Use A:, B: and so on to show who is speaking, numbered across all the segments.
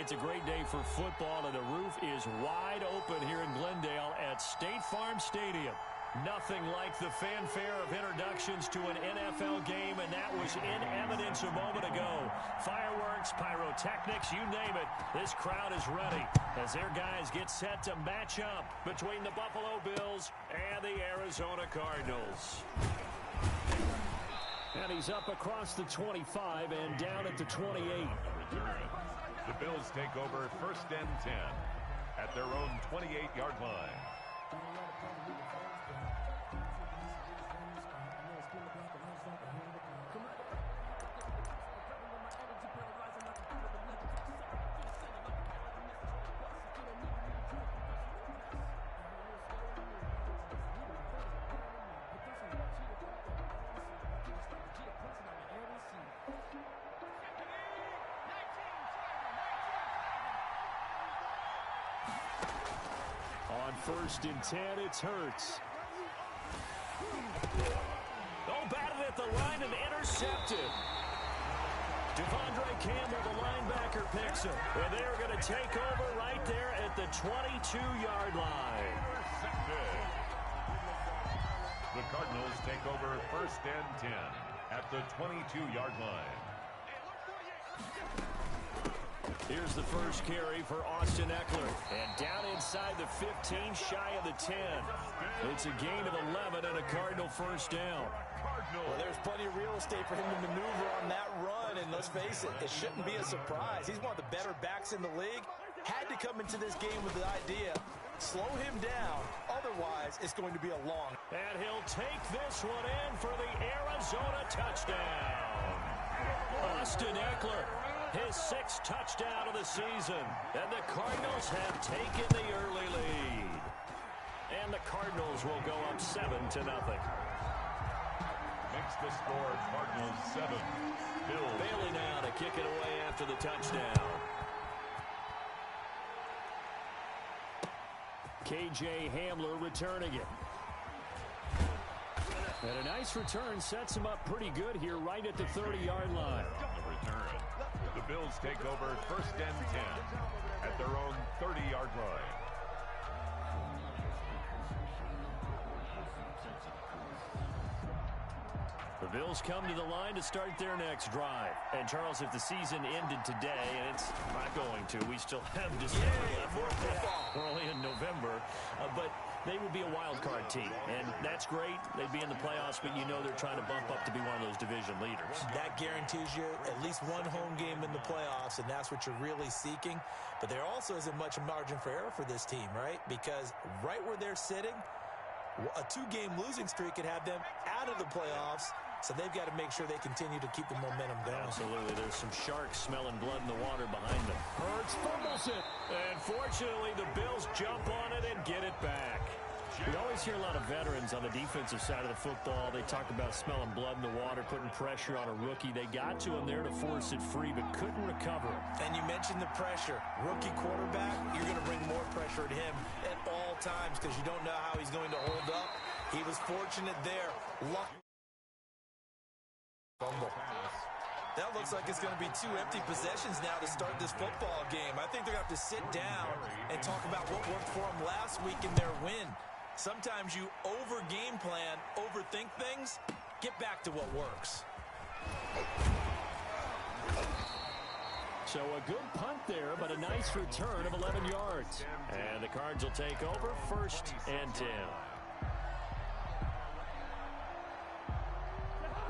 A: It's a great day for football, and the roof is wide open here in Glendale at State Farm Stadium. Nothing like the fanfare of introductions to an NFL game, and that was in evidence a moment ago. Fireworks, pyrotechnics, you name it. This crowd is ready as their guys get set to match up between the Buffalo Bills and the Arizona Cardinals. And he's up across the 25 and down at the 28.
B: The Bills take over 1st and 10 at their own 28-yard line.
A: On 1st and 10, it's Hurts. Oh, batted at the line and intercepted. Devondre Campbell, the linebacker, picks him. And they're going to take over right there at the 22-yard line.
B: The Cardinals take over 1st and 10 at the 22-yard line.
A: Here's the first carry for Austin Eckler. And down inside the 15, shy of the 10. It's a gain of 11 and a Cardinal first down.
C: Well, there's plenty of real estate for him to maneuver on that run. And let's face it, it shouldn't be a surprise. He's one of the better backs in the league. Had to come into this game with the idea, slow him down. Otherwise, it's going to be a long.
A: And he'll take this one in for the Arizona touchdown. Austin Eckler. His 6th touchdown of the season. And the Cardinals have taken the early lead. And the Cardinals will go up 7-0.
B: Makes the score Cardinals 7. Bills.
A: Bailey now to kick it away after the touchdown. KJ Hamler returning it. And a nice return sets him up pretty good here right at the 30-yard line.
B: The return. The Bills take over 1st and 10 at their own 30-yard line.
A: The Bills come to the line to start their next drive. And, Charles, if the season ended today, and it's not going to, we still have December left. We're only in November. But they would be a wild card team. And that's great. They'd be in the playoffs, but you know they're trying to bump up to be one of those division leaders.
C: That guarantees you at least one home game in the playoffs, and that's what you're really seeking. But there also isn't much margin for error for this team, right? Because right where they're sitting, a 2-game losing streak could have them out of the playoffs. So they've got to make sure they continue to keep the momentum going.
A: Absolutely. There's some sharks smelling blood in the water behind them. Hurts fumbles it. And fortunately, the Bills jump on it and get it back. We always hear a lot of veterans on the defensive side of the football. They talk about smelling blood in the water, putting pressure on a rookie. They got to him there to force it free, but couldn't recover it.
C: And you mentioned the pressure. Rookie quarterback, you're going to bring more pressure at him at all times because you don't know how he's going to hold up. He was fortunate there. Fumble. That looks like it's going to be 2 empty possessions now to start this football game. I think they're going to have to sit down and talk about what worked for them last week in their win. Sometimes you over-game plan, overthink things, get back to what works.
A: So a good punt there, but a nice return of 11 yards. And the Cards will take over 1st and 10.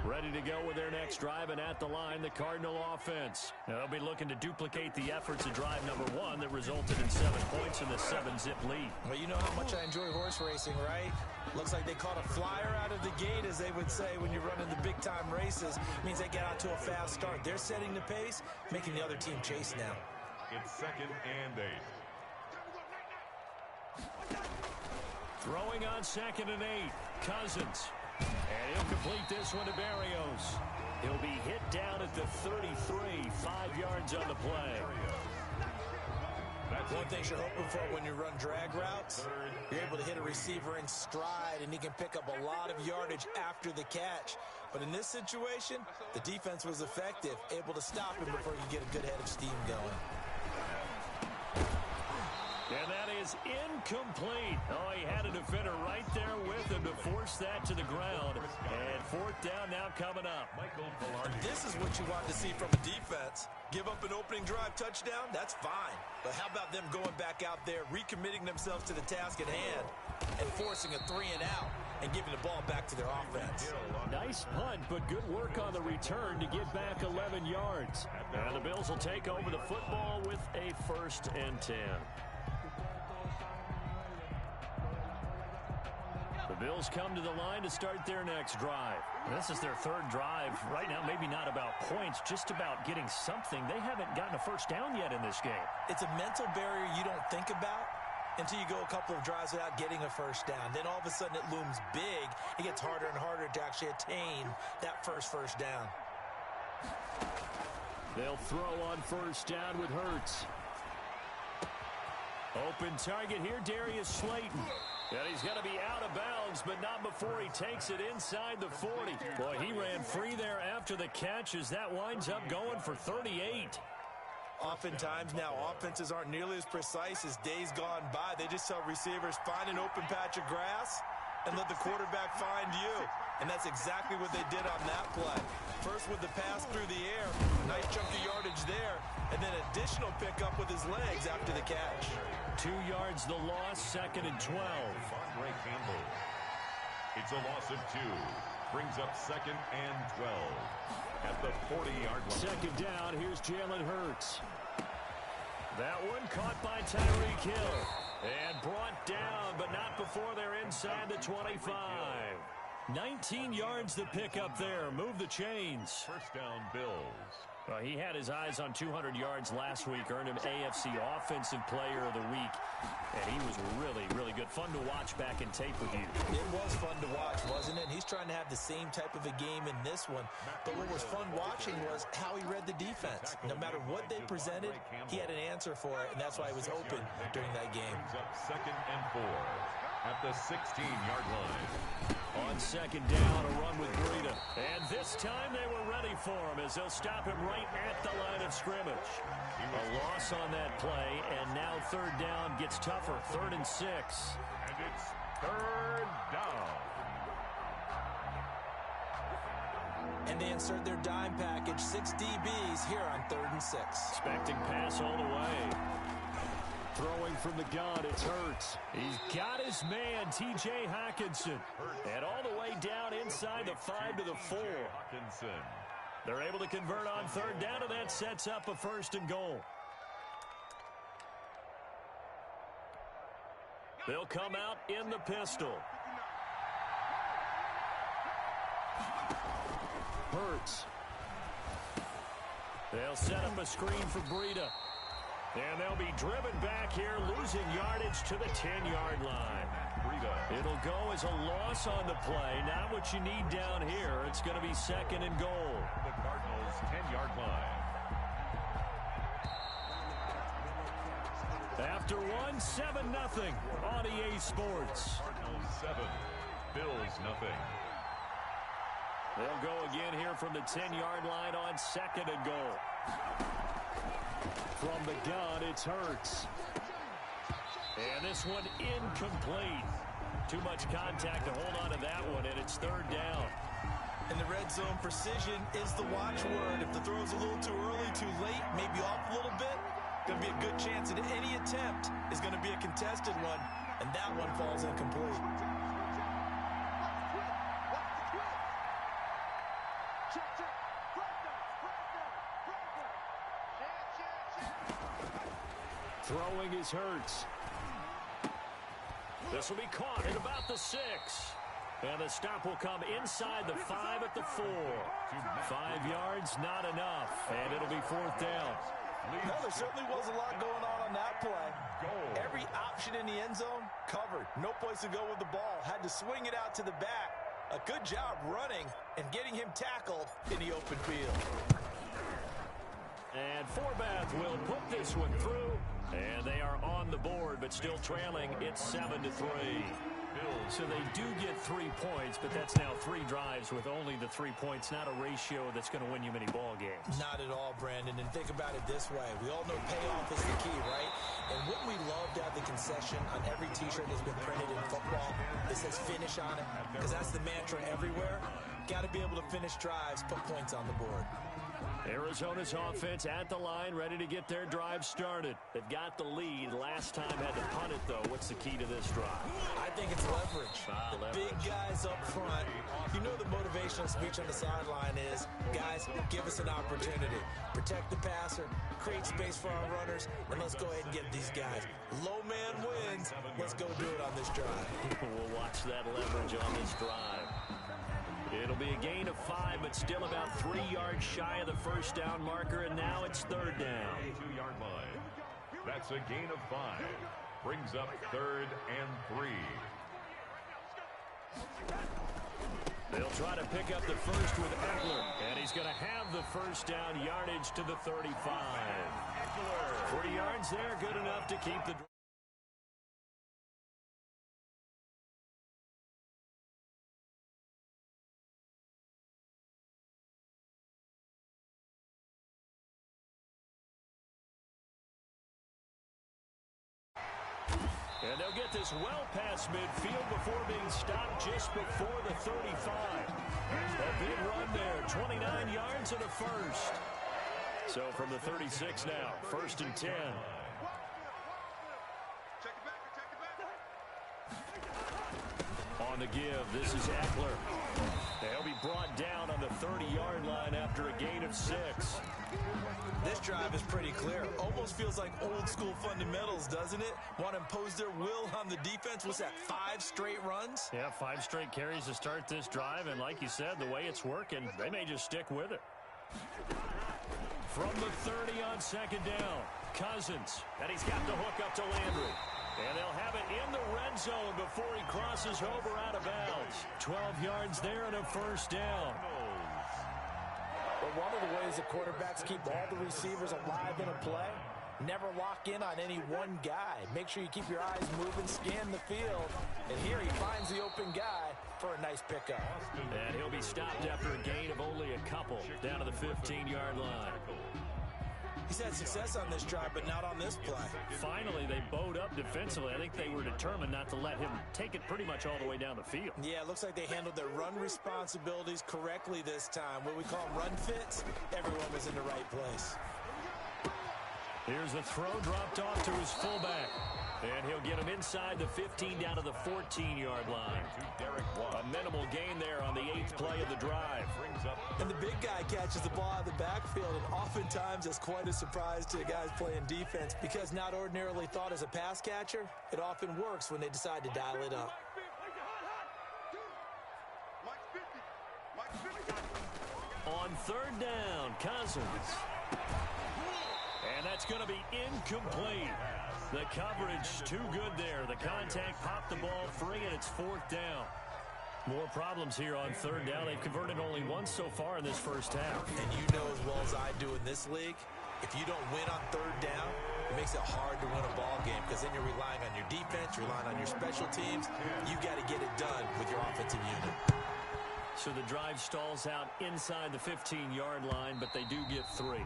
A: Ready to go with their next drive, and at the line, the Cardinal offense. Now, they'll be looking to duplicate the efforts of drive number 1 that resulted in 7 points in the 7-zip lead.
C: Well, you know how much I enjoy horse racing, right? Looks like they caught a flyer out of the gate, as they would say when you're running the big-time races. It means they get out to a fast start. They're setting the pace, making the other team chase now.
B: It's 2nd and 8.
A: Throwing on 2nd and 8, Cousins. And he'll complete this one to Barrios. He'll be hit down at the 33, 5 yards on the play.
C: One thing you're hoping for when you run drag routes, you're able to hit a receiver in stride, and he can pick up a lot of yardage after the catch. But in this situation, the defense was effective, able to stop him before you get a good head of steam going.
A: is incomplete. Oh, he had a defender right there with him to force that to the ground. And fourth down now coming up.
C: And this is what you want to see from a defense. Give up an opening drive touchdown, that's fine. But how about them going back out there, recommitting themselves to the task at hand, and forcing a 3 and out, and giving the ball back to their offense.
A: Nice punt, but good work on the return to get back 11 yards. And the Bills will take over the football with a 1st and 10. The Bills come to the line to start their next drive. This is their 3rd drive. Right now, maybe not about points, just about getting something. They haven't gotten a first down yet in this game.
C: It's a mental barrier you don't think about until you go a couple of drives without getting a first down. Then all of a sudden it looms big. It gets harder and harder to actually attain that first down.
A: They'll throw on 1st down with Hurts. Open target here, Darius Slayton. And he's going to be out of bounds, but not before he takes it inside the 40. Boy, he ran free there after the catch as that winds up going for 38.
C: Oftentimes now, offenses aren't nearly as precise as days gone by. They just tell receivers, find an open patch of grass and let the quarterback find you. And that's exactly what they did on that play. First with the pass through the air, nice chunk of yardage there, and then additional pickup with his legs after the catch.
A: 2 yards the loss, 2nd and 12.
B: Andre Campbell. It's a loss of 2. Brings up 2nd and 12. At the 40-yard line.
A: 2nd down, here's Jalen Hurts. That one caught by Tyreek Hill. And brought down, but not before they're inside the 25. 19 yards to pick up there. Move the chains.
B: 1st down, Bills.
A: Well, he had his eyes on 200 yards last week, earned him AFC Offensive Player of the Week, and he was really, really good. Fun to watch back in tape with you.
C: It was fun to watch, wasn't it? He's trying to have the same type of a game in this one, but what was fun watching was how he read the defense. No matter what they presented, he had an answer for it, and that's why he was open during that game.
B: Up 2nd and 4 at the 16-yard line.
A: On 2nd down, a run with Breida. And this time they were ready for him as they'll stop him right at the line of scrimmage. A loss on that play, and now 3rd down gets tougher. 3rd and 6.
B: And it's 3rd down.
C: And they insert their dime package, 6 DBs here on 3rd and 6.
A: Expecting pass all the way. Throwing from the gun, it's Hurts. He's got his man, T.J. Hockenson. And all the way down inside the 5 to the 4.
B: Hockenson.
A: They're able to convert on 3rd down, and that sets up a 1st and goal. They'll come out in the pistol. Hurts. They'll set up a screen for Breida. And they'll be driven back here, losing yardage to the 10-yard line. It'll go as a loss on the play. Not what you need down here. It's going to be 2nd and goal.
B: The Cardinals' 10-yard line.
A: After one, 7-0 on EA Sports.
B: Cardinals 7, Bills nothing.
A: They'll go again here from the 10-yard line on 2nd and goal. From the gun, it's Hurts. And this one incomplete. Too much contact to hold on to that one, and it's 3rd down.
C: And the red zone precision is the watchword. If the throw's a little too early, too late, maybe off a little bit, going to be a good chance that any attempt is going to be a contested one, and that one falls incomplete.
A: Throwing is Hurts. This will be caught at about the 6. And the stop will come inside the 5 at the 4. 5 yards, not enough. And it'll be 4th down.
C: No, there certainly was a lot going on that play. Every option in the end zone covered. No place to go with the ball. Had to swing it out to the back. A good job running and getting him tackled in the open field.
A: And Forbath will put this one through. And they are on the board, but still trailing. It's 7-3. So they do get 3 points, but that's now 3 drives with only the 3 points, not a ratio that's going to win you many ball games.
C: Not at all, Brandon. And think about it this way. We all know payoff is the key, right? And wouldn't we love to have the concession on every T-shirt that's been printed in football that says finish on it? Because that's the mantra everywhere. Got to be able to finish drives, put points on the board.
A: Arizona's offense at the line, ready to get their drive started. They've got the lead. Last time had to punt it, though. What's the key to this drive?
C: I think it's leverage. The big guys up front. You know the motivational speech on the sideline is, guys, give us an opportunity. Protect the passer, create space for our runners, and let's go ahead and get these guys. Low man wins. Let's go do it on this drive.
A: We'll watch that leverage on this drive. It'll be a gain of 5, but still about 3 yards shy of the first down marker, and now it's third down.
B: 2-yard line. That's a gain of 5. Brings up 3rd and 3.
A: They'll try to pick up the first with Eckler, and he's going to have the first down yardage to the 35. 3 yards there, good enough to keep the... And they'll get this well past midfield before being stopped just before the 35. A big run there, 29 yards and a first. So from the 36 now, 1st and 10. On the give, this is Eckler. They'll be brought down on the 30-yard line after a gain of 6.
C: This drive is pretty clear. Almost feels like old school fundamentals, doesn't it? Want to impose their will on the defense. What's that, 5 straight runs?
A: Yeah, 5 straight carries to start this drive. And like you said, the way it's working, they may just stick with it. From the 30 on 2nd down, Cousins. And he's got the hook up to Landry. And they'll have it in the red zone before he crosses over out of bounds. 12 yards there and a first down.
C: But one of the ways that quarterbacks keep all the receivers alive in a play, never lock in on any one guy. Make sure you keep your eyes moving, scan the field. And here he finds the open guy for a nice pickup.
A: And he'll be stopped after a gain of only a couple down to the 15-yard line.
C: He's had success on this drive, but not on this play.
A: Finally, they bowed up defensively. I think they were determined not to let him take it pretty much all the way down the field.
C: Yeah, it looks like they handled their run responsibilities correctly this time. What we call run fits, everyone was in the right place.
A: Here's the throw dropped off to his fullback. And he'll get him inside the 15 down to the 14-yard line. A minimal gain there on the 8th play of the drive.
C: And the big guy catches the ball out of the backfield, and oftentimes that's quite a surprise to guys playing defense because not ordinarily thought as a pass catcher, it often works when they decide to dial it up.
A: On 3rd down, Cousins. And that's going to be incomplete. The coverage too good there. The contact popped the ball free, and it's 4th down. More problems here on 3rd down. They've converted only once so far in this first half.
C: And you know as well as I do in this league, if you don't win on 3rd down, it makes it hard to win a ball game because then you're relying on your defense, you're relying on your special teams. You got to get it done with your offensive unit.
A: So the drive stalls out inside the 15-yard line, but they do get 3.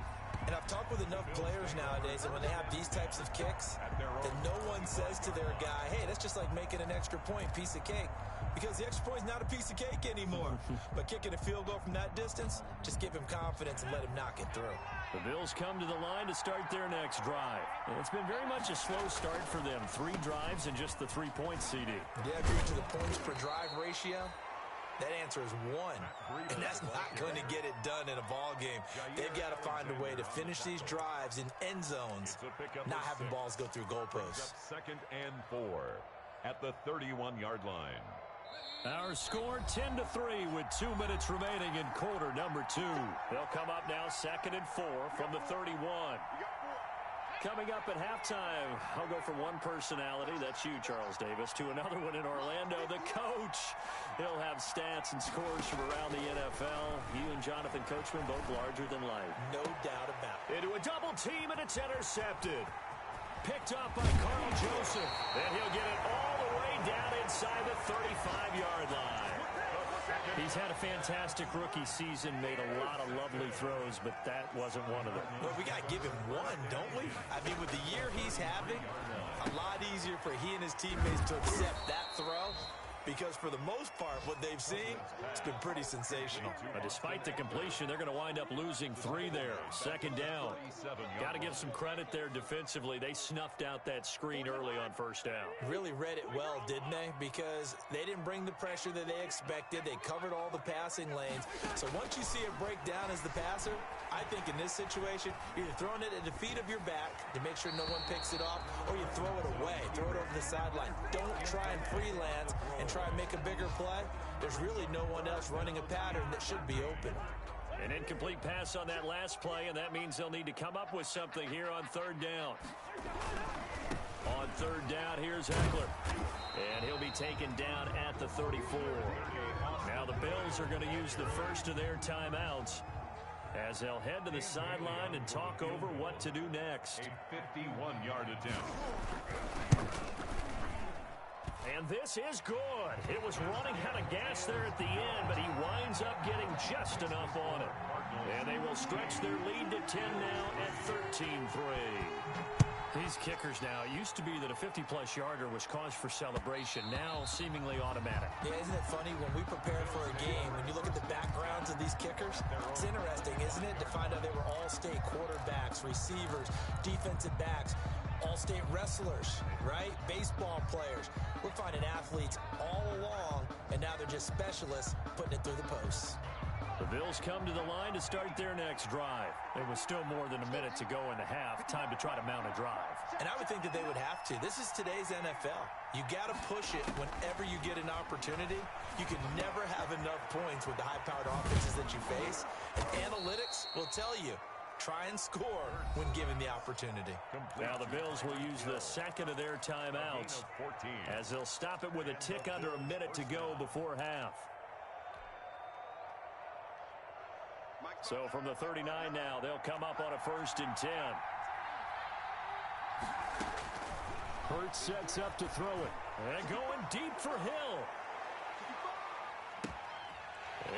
C: And I've talked with enough players nowadays that when they have these types of kicks, that no one says to their guy, hey, that's just like making an extra point, piece of cake. Because the extra point is not a piece of cake anymore. But kicking a field goal from that distance, just give him confidence and let him knock it through.
A: The Bills come to the line to start their next drive. And it's been very much a slow start for them. 3 drives and just the 3 points, CD.
C: Yeah, if you're into the points per drive ratio, that answer is 1, and that's not going to get it done in a ball game. They've got to find a way to finish these drives in end zones, not having balls go through goalposts.
B: 2nd and 4 at the 31-yard line.
A: Our score 10-3 with 2 minutes remaining in quarter number 2. They'll come up now 2nd and 4 from the 31. Coming up at halftime, I'll go from one personality, that's you, Charles Davis, to another one in Orlando, the coach. He'll have stats and scores from around the NFL. You and Jonathan Coachman both larger than life.
C: No doubt about it.
A: Into a double team, and it's intercepted. Picked up by Carl Joseph. And he'll get it all the way down inside the 35-yard line. He's had a fantastic rookie season, made a lot of lovely throws, but that wasn't one of them.
C: Well, we got to give him 1, don't we? I mean, with the year he's having, a lot easier for he and his teammates to accept that throw, because for the most part, what they've seen, it's been pretty sensational.
A: But despite the completion, they're going to wind up losing 3 there. Second down. Got to give some credit there defensively. They snuffed out that screen early on first down.
C: Really read it well, didn't they? Because they didn't bring the pressure that they expected. They covered all the passing lanes. So once you see it break down as the passer, I think in this situation, you're either throwing it at the feet of your back to make sure no one picks it off, or you throw it away, throw it over the sideline. Don't try and freelance and try and make a bigger play. There's really no one else running a pattern that should be open.
A: An incomplete pass on that last play, and that means they'll need to come up with something here on third down. On third down, here's Eckler. And he'll be taken down at the 34. Now the Bills are going to use the first of their timeouts as they'll head to the sideline and talk over what to do next.
B: A 51-yard attempt.
A: And this is good. It was running out of gas there at the end, but he winds up getting just enough on it. And they will stretch their lead to 10 now at 13-3. These kickers now, it used to be that a 50-plus yarder was cause for celebration, now seemingly automatic.
C: Yeah, isn't it funny when we prepare for a game, when you look at the backgrounds of these kickers, it's interesting, isn't it, to find out they were all-state quarterbacks, receivers, defensive backs, all-state wrestlers, right? Baseball players. We're finding athletes all along, and now they're just specialists putting it through the posts.
A: The Bills come to the line to start their next drive. There was still more than a minute to go in the half. Time to try to mount a drive.
C: And I would think that they would have to. This is today's NFL. You got to push it whenever you get an opportunity. You can never have enough points with the high-powered offenses that you face. And analytics will tell you, try and score when given the opportunity.
A: Now the Bills will use the second of their timeouts as they'll stop it with a tick under a minute to go before half. So from the 39 now, they'll come up on a 1st and 10. Hurts sets up to throw it. And going deep for Hill.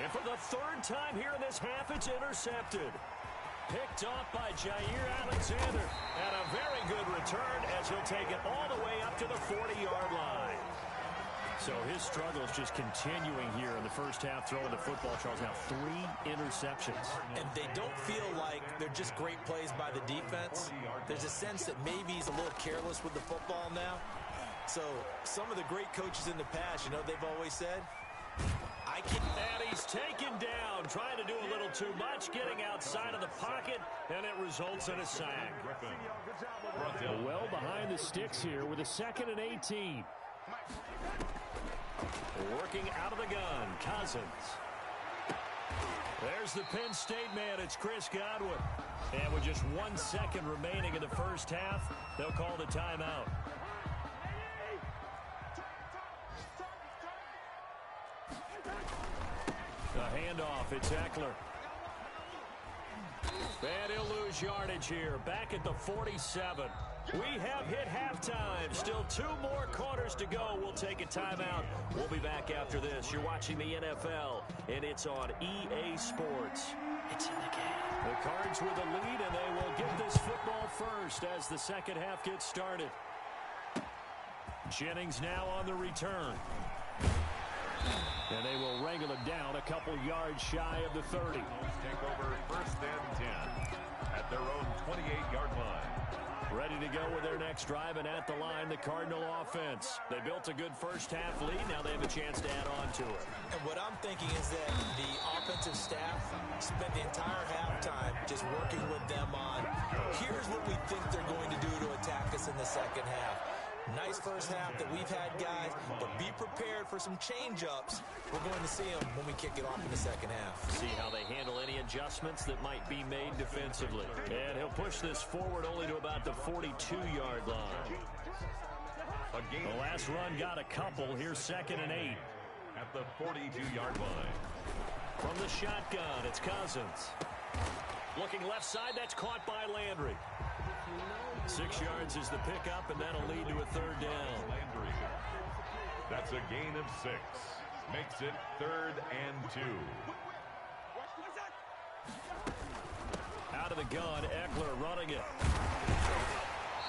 A: And for the 3rd time here in this half, it's intercepted. Picked off by Jair Alexander. And a very good return as he'll take it all the way up to the 40-yard line. So his struggles just continuing here in the first half, throwing the football, Charles. Now 3 interceptions.
C: And they don't feel like they're just great plays by the defense. There's a sense that maybe he's a little careless with the football now. So some of the great coaches in the past, you know, they've always said,
A: And he's taken down, trying to do a little too much, getting outside of the pocket, and it results in a sack. Well behind the sticks here with a 2nd and 18. Working out of the gun, Cousins. There's the Penn State man. It's Chris Godwin. And with just 1 second remaining in the first half, they'll call the timeout. The handoff, it's Eckler. And he'll lose yardage here. Back at the 47. We have hit halftime. Still 2 more quarters to go. We'll take a timeout. We'll be back after this. You're watching the NFL, and it's on EA Sports. It's in the game. The Cards with the lead, and they will get this football first as the second half gets started. Jennings now on the return. And they will wrangle it down a couple yards shy of the 30.
B: Take over 1st and 10 at their own 28-yard line.
A: Ready to go with their next drive, and at the line, the Cardinal offense. They built a good first half lead. Now they have a chance to add on to it.
C: and what I'm thinking is that the offensive staff spent the entire halftime just working with them on, here's what we think they're going to do to attack us in the second half. Nice first half that we've had, guys, but be prepared for some change-ups. We're going to see them when we kick it off in the second half.
A: See how they handle any adjustments that might be made defensively. And he'll push this forward only to about the 42-yard line. The last run got a couple. Here's 2nd and 8.
B: At the 42-yard line.
A: From the shotgun, it's Cousins. Looking left side, that's caught by Landry. 6 yards is the pickup, and that'll lead to a 3rd down.
B: Landry. That's a gain of 6. Makes it 3rd and 2. Out
A: of the gun, Eckler running it.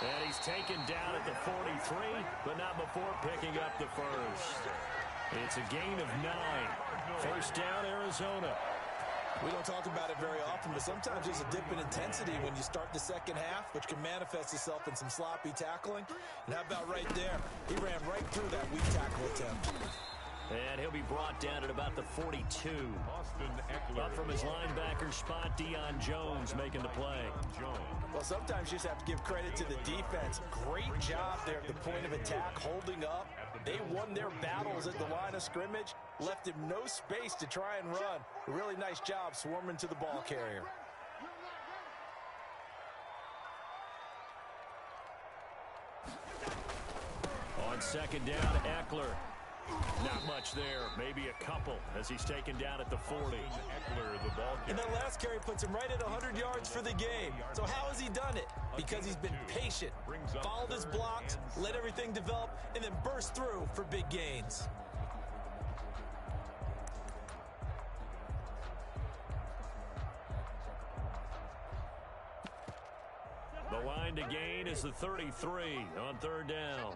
A: And he's taken down at the 43, but not before picking up the first. It's a gain of 9. First down, Arizona.
C: We don't talk about it very often, but sometimes there's a dip in intensity when you start the second half, which can manifest itself in some sloppy tackling. And how about right there? He ran right through that weak tackle attempt.
A: And he'll be brought down at about the 42. Up from his linebacker spot, Deion Jones making the play.
C: Well, sometimes you just have to give credit to the defense. Great job there at the point of attack, holding up. They won their battles at the line of scrimmage, left him no space to try and run. A really nice job swarming to the ball carrier.
A: On second down, Eckler. Not much there, maybe a couple as he's taken down at the 40.
B: Eckler, the ball carrier.
C: And that last carry puts him right at 100 yards for the game. So how has he done it? Because he's been patient, followed his blocks, let everything develop, and then burst through for big gains.
A: The line to gain is the 33 on third down.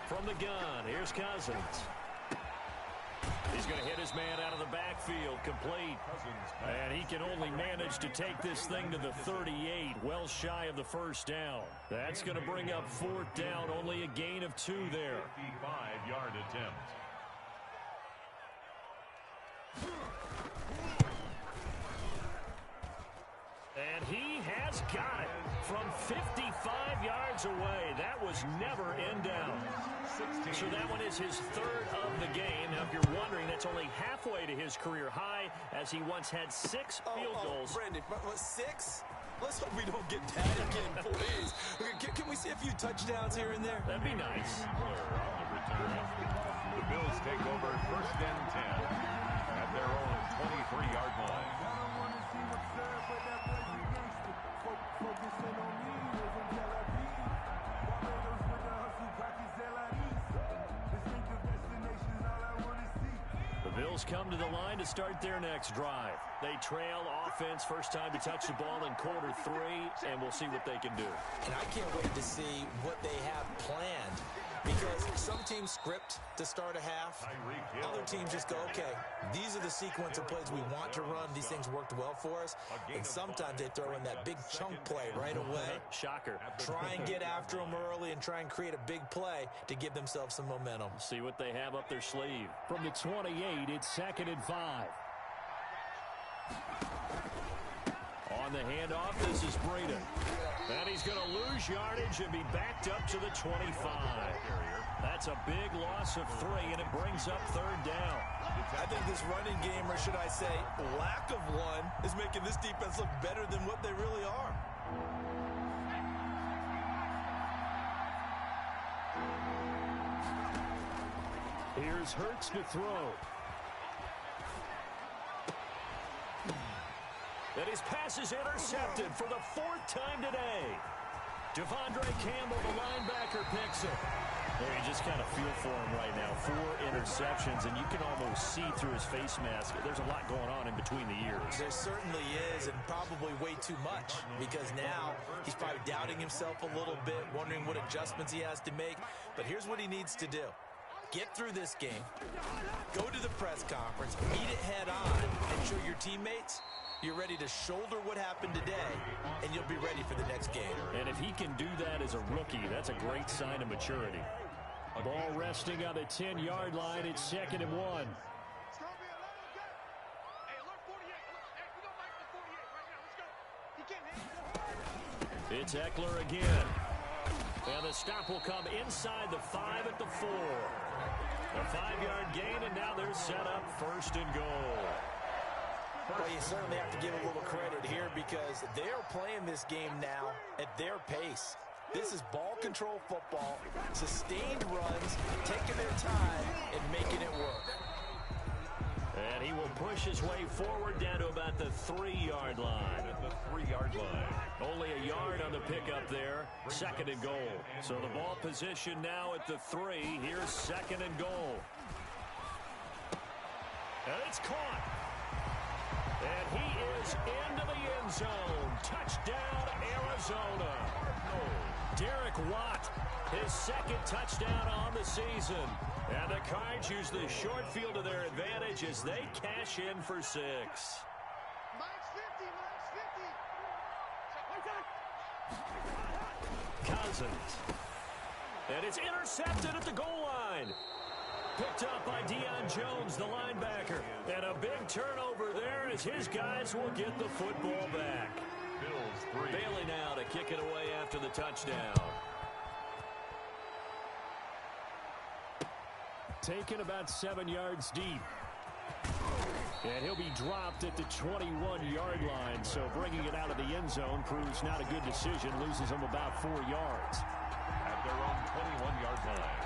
A: From the gun, here's Cousins. He's going to hit his man out of the backfield, complete. And he can only manage to take this thing to the 38, well shy of the first down. That's going to bring up fourth down, only a gain of 2 there.
B: 55-yard attempt.
A: And he has got it from 55 yards away. That was never in down. So that one is his 3rd of the game. Now, if you're wondering, that's only halfway to his career high, as he once had 6 field goals.
C: Brandon, what, 6? Let's hope we don't get that again, please. Can we see a few touchdowns here and there?
A: That'd be nice.
B: The Bills take over first and 10 at their own 23-yard line.
A: The Bills come to the line to start their next drive. They trail offense, first time to touch the ball in quarter 3, and we'll see what they can do.
C: And I can't wait to see what they have planned, because some teams script to start a half. Other teams just go, okay, these are the sequence of plays we want to run. These things worked well for us. And sometimes they throw in that big chunk play right away.
A: Shocker.
C: Try and get after them early and try and create a big play to give themselves some momentum.
A: See what they have up their sleeve. From the 28, it's 2nd and 5. On the handoff, this is Breida. And he's going to lose yardage and be backed up to the 25. That's a big loss of 3, and it brings up 3rd down.
C: I think this running game, or should I say lack of one, is making this defense look better than what they really are.
A: Here's Hurts to throw. And his pass is intercepted for the 4th time today. Devondre Campbell, the linebacker, picks it. Well, you just kind of feel for him right now. 4 interceptions, and you can almost see through his face mask. There's a lot going on in between the ears.
C: There certainly is, and probably way too much, because now he's probably doubting himself a little bit, wondering what adjustments he has to make. But here's what he needs to do. Get through this game, go to the press conference, meet it head on, and show your teammates you're ready to shoulder what happened today, and you'll be ready for the next game.
A: And if he can do that as a rookie, that's a great sign of maturity. Ball resting on the 10-yard line. It's 2nd and 1. It's Eckler again. And the stop will come inside the 5 at the 4. A 5-yard gain, and now they're set up 1st and goal.
C: Well, you certainly have to give a little credit here, because they're playing this game now at their pace. This is ball control football, sustained runs, taking their time and making it work.
A: And he will push his way forward down to about the 3-yard line.
B: At the 3-yard line.
A: Only a yard on the pickup there. 2nd and goal. So the ball position now at the 3. Here's 2nd and goal. And it's caught. And he is into the end zone. Touchdown, Arizona. Derek Watt, his second touchdown on the season. And the Cards use the short field to their advantage as they cash in for 6. Cousins. And it's intercepted at the goal line. Picked up by Deion Jones, the linebacker. And a big turnover there as his guys will get the football back.
B: Bills 3.
A: Bailey now to kick it away after the touchdown. Taken about 7 yards deep. And he'll be dropped at the 21-yard line. So bringing it out of the end zone proves not a good decision. Loses him about 4 yards.
B: At their own 21-yard line.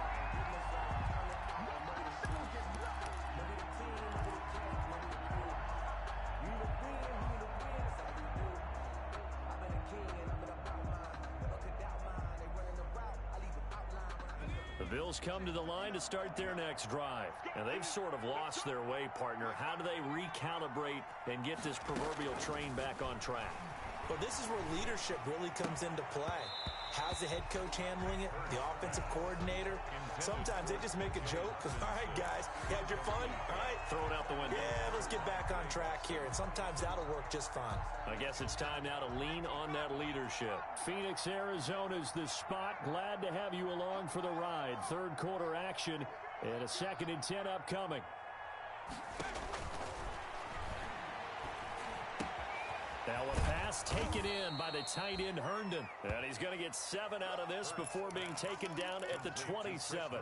A: The Bills come to the line to start their next drive. And they've sort of lost their way, partner. How do they recalibrate and get this proverbial train back on track?
C: Well, this is where leadership really comes into play. How's the head coach handling it? The offensive coordinator? Sometimes they just make a joke. All right, guys, you had your fun? All right.
A: Throw it out the window.
C: Yeah, let's get back on track here. And sometimes that'll work just fine.
A: I guess it's time now to lean on that leadership. Phoenix, Arizona's the spot. Glad to have you along for the ride. Third quarter action and a 2nd and 10 upcoming. Now a pass taken in by the tight end Herndon. And he's going to get 7 out of this before being taken down at the 27.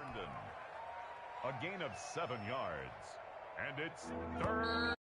B: A gain of 7 yards. And it's 3rd.